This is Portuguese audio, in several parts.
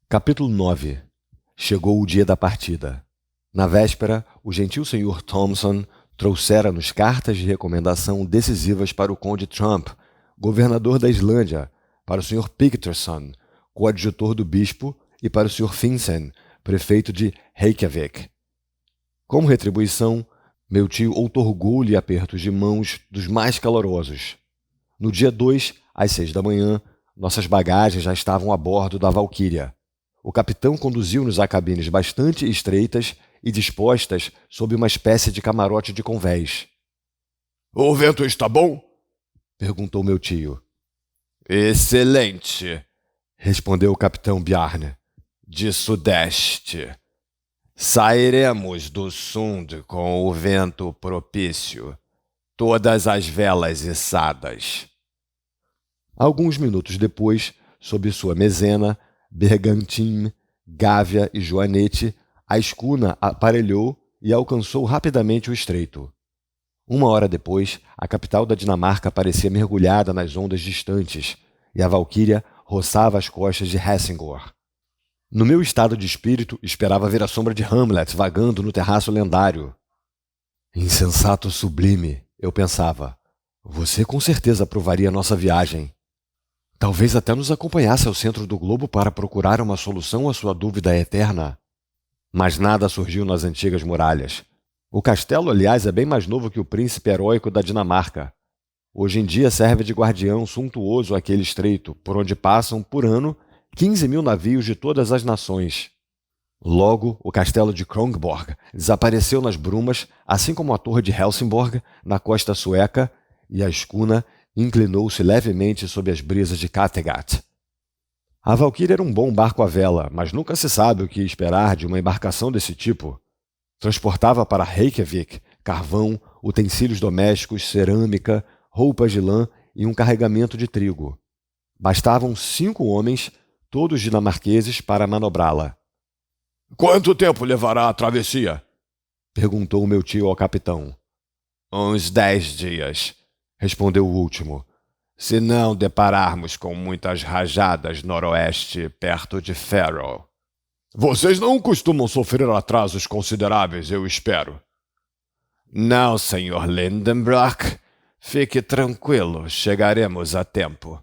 Capítulo 9. Chegou o dia da partida. Na véspera, o gentil Sr. Thompson trouxera-nos cartas de recomendação decisivas para o conde Trump, governador da Islândia, para o Sr. Picterson, coadjutor do bispo, e para o Sr. Finsen, prefeito de Reykjavik. Como retribuição, meu tio outorgou-lhe apertos de mãos dos mais calorosos. No dia 2, às 6 da manhã, nossas bagagens já estavam a bordo da Valquíria. O capitão conduziu-nos a cabines bastante estreitas e dispostas sob uma espécie de camarote de convés. — O vento está bom? Perguntou meu tio. — Excelente, respondeu o capitão Bjarne. — De sudeste. Sairemos do Sund com o vento propício. Todas as velas içadas. Alguns minutos depois, sob sua mezena, bergantim, gávea e joanete, a escuna aparelhou e alcançou rapidamente o estreito. Uma hora depois, a capital da Dinamarca parecia mergulhada nas ondas distantes, e a Valquíria roçava as costas de Helsingor. No meu estado de espírito, esperava ver a sombra de Hamlet vagando no terraço lendário. Insensato sublime, eu pensava. Você com certeza aprovaria nossa viagem. Talvez até nos acompanhasse ao centro do globo para procurar uma solução à sua dúvida eterna. Mas nada surgiu nas antigas muralhas. O castelo, aliás, é bem mais novo que o príncipe heróico da Dinamarca. Hoje em dia serve de guardião suntuoso àquele estreito, por onde passam, por ano, 15.000 navios de todas as nações. Logo, o castelo de Kronborg desapareceu nas brumas, assim como a torre de Helsingborg, na costa sueca, e a escuna inclinou-se levemente sob as brisas de Kattegat. A Valquíria era um bom barco à vela, mas nunca se sabe o que esperar de uma embarcação desse tipo. Transportava para Reykjavik carvão, utensílios domésticos, cerâmica, roupas de lã e um carregamento de trigo. Bastavam 5 homens, todos dinamarqueses, para manobrá-la. — Quanto tempo levará a travessia? Perguntou o meu tio ao capitão. — Uns 10 dias, respondeu o último, se não depararmos com muitas rajadas noroeste perto de Faroe. — Vocês não costumam sofrer atrasos consideráveis, eu espero. — Não, Sr. Lindenbrock. Fique tranquilo, chegaremos a tempo.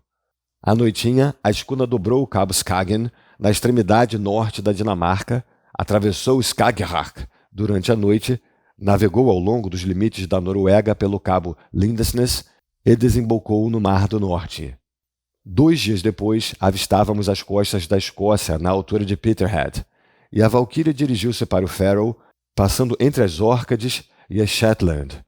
À noitinha, a escuna dobrou o cabo Skagen, na extremidade norte da Dinamarca, atravessou Skagerrak durante a noite, navegou ao longo dos limites da Noruega pelo cabo Lindesnes e desembocou no Mar do Norte. 2 dias depois, avistávamos as costas da Escócia na altura de Peterhead, e a Valquíria dirigiu-se para o Faroe, passando entre as Órcades e as Shetland.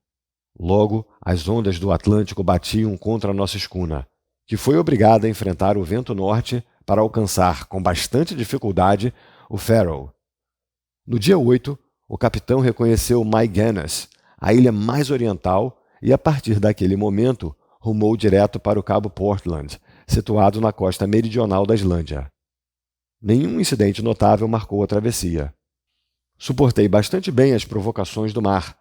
Logo, as ondas do Atlântico batiam contra a nossa escuna, que foi obrigada a enfrentar o vento norte para alcançar, com bastante dificuldade, o Faroe. No dia 8, o capitão reconheceu Myganness, a ilha mais oriental, e a partir daquele momento rumou direto para o cabo Portland, situado na costa meridional da Islândia. Nenhum incidente notável marcou a travessia. Suportei bastante bem as provocações do mar.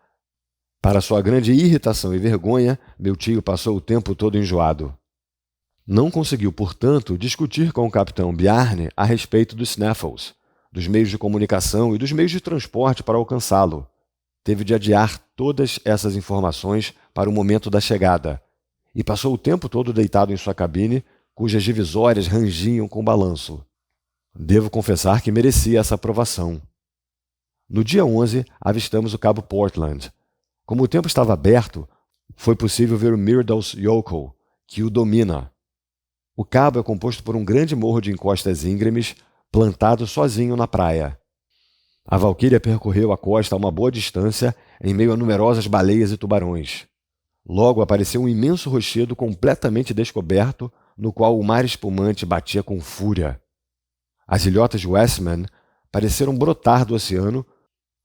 Para sua grande irritação e vergonha, meu tio passou o tempo todo enjoado. Não conseguiu, portanto, discutir com o capitão Bjarne a respeito dos Snaffles, dos meios de comunicação e dos meios de transporte para alcançá-lo. Teve de adiar todas essas informações para o momento da chegada, e passou o tempo todo deitado em sua cabine, cujas divisórias rangiam com balanço. Devo confessar que merecia essa aprovação. No dia 11, avistamos o cabo Portland. Como o tempo estava aberto, foi possível ver o Myrdalsjökull, que o domina. O cabo é composto por um grande morro de encostas íngremes, plantado sozinho na praia. A Valquíria percorreu a costa a uma boa distância, em meio a numerosas baleias e tubarões. Logo apareceu um imenso rochedo completamente descoberto, no qual o mar espumante batia com fúria. As ilhotas de Westman pareceram brotar do oceano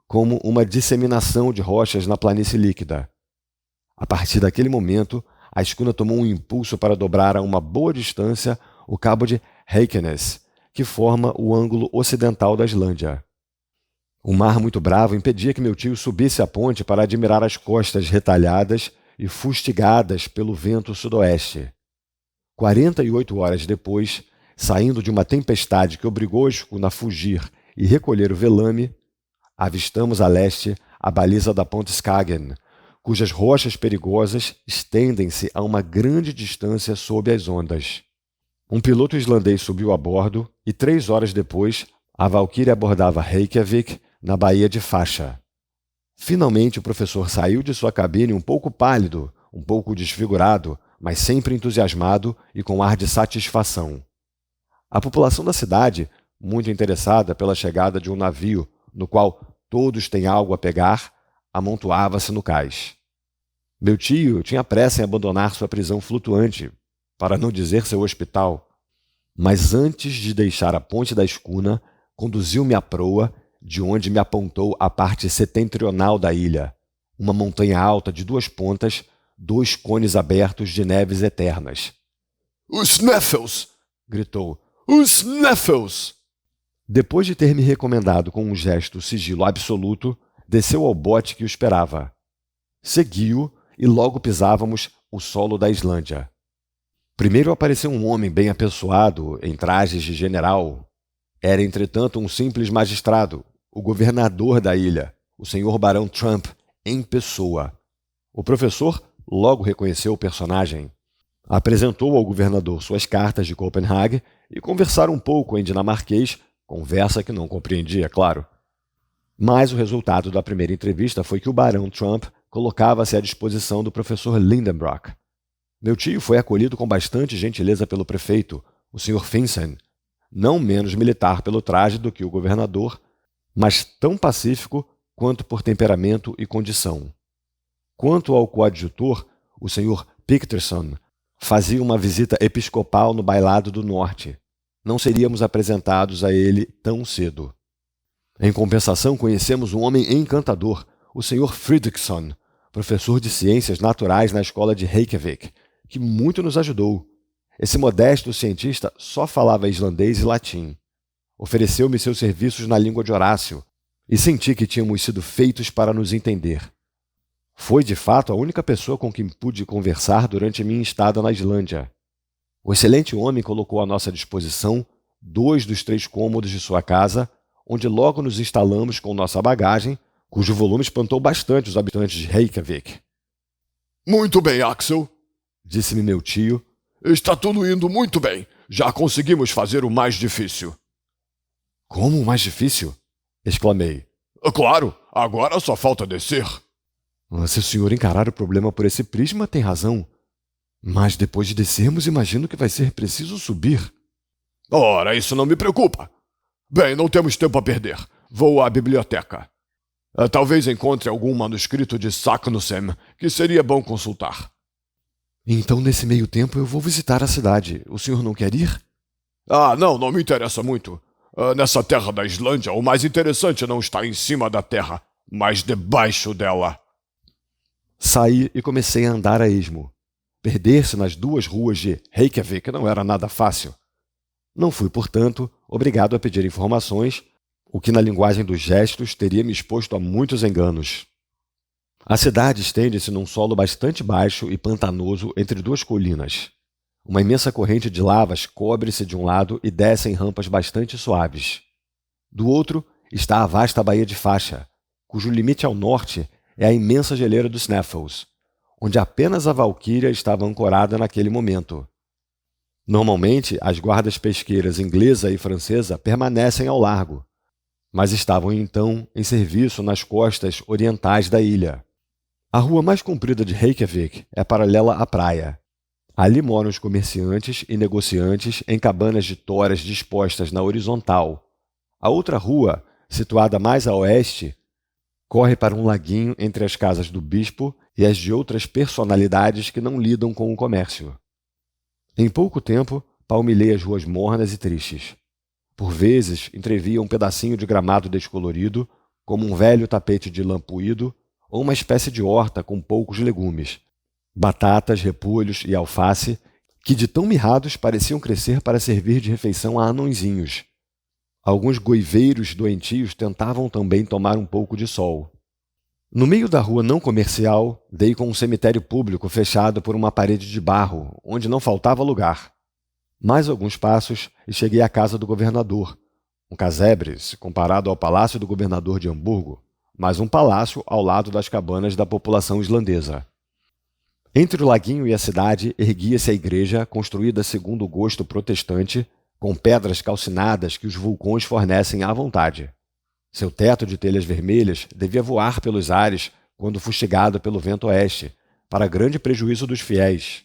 como uma disseminação de rochas na planície líquida. A partir daquele momento, a escuna tomou um impulso para dobrar a uma boa distância o cabo de Reykjanes, que forma o ângulo ocidental da Islândia. O mar muito bravo impedia que meu tio subisse a ponte para admirar as costas retalhadas e fustigadas pelo vento sudoeste. 48 horas depois, Saindo de uma tempestade que obrigou a escuna a fugir e recolher o velame, avistamos a leste a baliza da Ponte Skagen, cujas rochas perigosas estendem-se a uma grande distância sob as ondas. Um piloto islandês subiu a bordo e 3 horas depois a Valkyrie abordava Reykjavik na Baía de Faixa. Finalmente o professor saiu de sua cabine um pouco pálido, um pouco desfigurado, mas sempre entusiasmado e com ar de satisfação. A população da cidade, muito interessada pela chegada de um navio no qual todos têm algo a pegar, amontoava-se no cais. Meu tio tinha pressa em abandonar sua prisão flutuante, para não dizer seu hospital, mas antes de deixar a ponte da escuna, conduziu-me à proa, de onde me apontou a parte setentrional da ilha, uma montanha alta de 2 pontas, 2 cones abertos de neves eternas. Os Sneffels! Gritou. Os Sneffels! Depois de ter me recomendado com um gesto sigilo absoluto, desceu ao bote que o esperava. Segui-o e logo pisávamos o solo da Islândia. Primeiro apareceu um homem bem apessoado, em trajes de general. Era, entretanto, um simples magistrado, o governador da ilha, o senhor Barão Trump, em pessoa. O professor logo reconheceu o personagem. Apresentou ao governador suas cartas de Copenhague e conversaram um pouco em dinamarquês, conversa que não compreendia, claro. Mas o resultado da primeira entrevista foi que o Barão Trump colocava-se à disposição do professor Lindenbrock. Meu tio foi acolhido com bastante gentileza pelo prefeito, o Sr. Finsen, não menos militar pelo traje do que o governador, mas tão pacífico quanto por temperamento e condição. Quanto ao coadjutor, o Sr. Picterson fazia uma visita episcopal no Bailado do Norte. Não seríamos apresentados a ele tão cedo. Em compensação, conhecemos um homem encantador, o Sr. Fridriksson, professor de ciências naturais na escola de Reykjavik, que muito nos ajudou. Esse modesto cientista só falava islandês e latim. Ofereceu-me seus serviços na língua de Horácio e senti que tínhamos sido feitos para nos entender. Foi, de fato, a única pessoa com quem pude conversar durante minha estada na Islândia. O excelente homem colocou à nossa disposição 2 dos 3 cômodos de sua casa, onde logo nos instalamos com nossa bagagem, cujo volume espantou bastante os habitantes de Reykjavik. Muito bem, Axel, disse-me meu tio. Está tudo indo muito bem. Já conseguimos fazer o mais difícil. Como o mais difícil? Exclamei. Claro, agora só falta descer. Se o senhor encarar o problema por esse prisma, tem razão. Mas depois de descermos, imagino que vai ser preciso subir. Ora, isso não me preocupa. Bem, não temos tempo a perder. Vou à biblioteca. Talvez encontre algum manuscrito de Saknussemm que seria bom consultar. Então, nesse meio tempo, eu vou visitar a cidade. O senhor não quer ir? Não me interessa muito. Nessa terra da Islândia, o mais interessante não está em cima da terra, mas debaixo dela. Saí e comecei a andar a esmo. Perder-se nas 2 ruas de Reykjavik não era nada fácil. Não fui, portanto, obrigado a pedir informações, o que na linguagem dos gestos teria me exposto a muitos enganos. A cidade estende-se num solo bastante baixo e pantanoso entre 2 colinas. Uma imensa corrente de lavas cobre-se de um lado e desce em rampas bastante suaves. Do outro está a vasta Baía de Faixa, cujo limite ao norte é a imensa geleira dos Sneffels, onde apenas a Valkyria estava ancorada naquele momento. Normalmente, as guardas pesqueiras inglesa e francesa permanecem ao largo, mas estavam então em serviço nas costas orientais da ilha. A rua mais comprida de Reykjavik é paralela à praia. Ali moram os comerciantes e negociantes em cabanas de toras dispostas na horizontal. A outra rua, situada mais a oeste, corre para um laguinho entre as casas do bispo e as de outras personalidades que não lidam com o comércio. Em pouco tempo, palmilhei as ruas mornas e tristes. Por vezes, entrevia um pedacinho de gramado descolorido, como um velho tapete de lã puído, ou uma espécie de horta com poucos legumes, batatas, repolhos e alface, que de tão mirrados pareciam crescer para servir de refeição a anõezinhos. Alguns goiveiros doentios tentavam também tomar um pouco de sol. No meio da rua não comercial, dei com um cemitério público fechado por uma parede de barro, onde não faltava lugar. Mais alguns passos e cheguei à casa do governador, um casebre se comparado ao palácio do governador de Hamburgo, mas um palácio ao lado das cabanas da população islandesa. Entre o laguinho e a cidade erguia-se a igreja, construída segundo o gosto protestante, com pedras calcinadas que os vulcões fornecem à vontade. Seu teto de telhas vermelhas devia voar pelos ares quando fustigado pelo vento oeste, para grande prejuízo dos fiéis.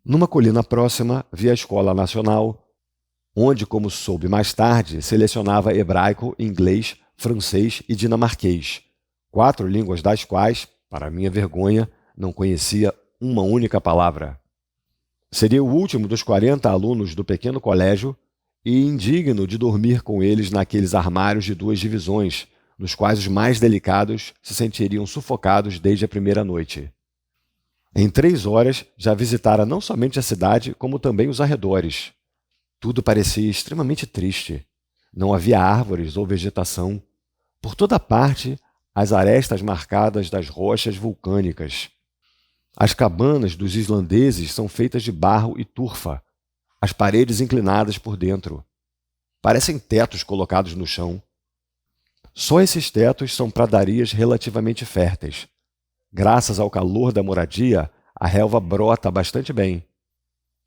Numa colina próxima, vi a Escola Nacional, onde, como soube mais tarde, selecionava hebraico, inglês, francês e dinamarquês, 4 línguas das quais, para minha vergonha, não conhecia uma única palavra. Seria o último dos 40 alunos do pequeno colégio e indigno de dormir com eles naqueles armários de 2 divisões, nos quais os mais delicados se sentiriam sufocados desde a primeira noite. Em 3 horas já visitara não somente a cidade, como também os arredores. Tudo parecia extremamente triste. Não havia árvores ou vegetação. Por toda parte, as arestas marcadas das rochas vulcânicas. As cabanas dos islandeses são feitas de barro e turfa, as paredes inclinadas por dentro. Parecem tetos colocados no chão. Só esses tetos são pradarias relativamente férteis. Graças ao calor da moradia, a relva brota bastante bem.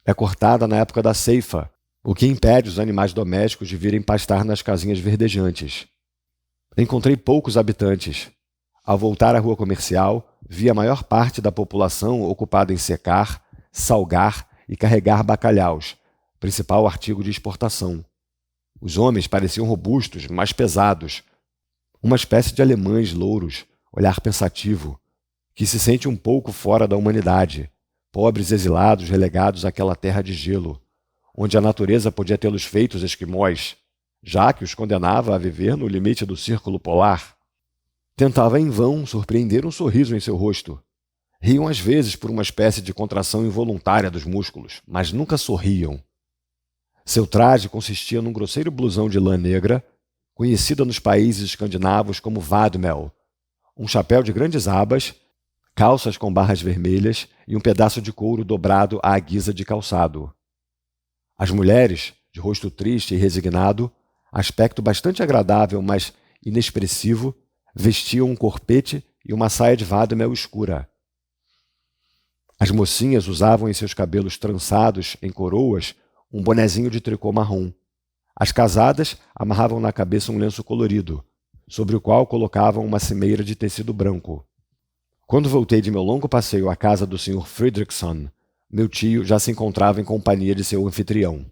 É cortada na época da ceifa, o que impede os animais domésticos de virem pastar nas casinhas verdejantes. Encontrei poucos habitantes. Ao voltar à rua comercial, vi a maior parte da população ocupada em secar, salgar e carregar bacalhaus, principal artigo de exportação. Os homens pareciam robustos, mas pesados. Uma espécie de alemães louros, olhar pensativo, que se sente um pouco fora da humanidade, pobres exilados relegados àquela terra de gelo, onde a natureza podia tê-los feitos esquimós, já que os condenava a viver no limite do círculo polar. Tentava em vão surpreender um sorriso em seu rosto. Riam às vezes por uma espécie de contração involuntária dos músculos, mas nunca sorriam. Seu traje consistia num grosseiro blusão de lã negra, conhecida nos países escandinavos como vadmel, um chapéu de grandes abas, calças com barras vermelhas e um pedaço de couro dobrado à guisa de calçado. As mulheres, de rosto triste e resignado, aspecto bastante agradável, mas inexpressivo, vestiam um corpete e uma saia de vadmel escura. As mocinhas usavam em seus cabelos trançados em coroas um bonezinho de tricô marrom. As casadas amarravam na cabeça um lenço colorido, sobre o qual colocavam uma cimeira de tecido branco. Quando voltei de meu longo passeio à casa do Sr. Fredrickson, meu tio já se encontrava em companhia de seu anfitrião.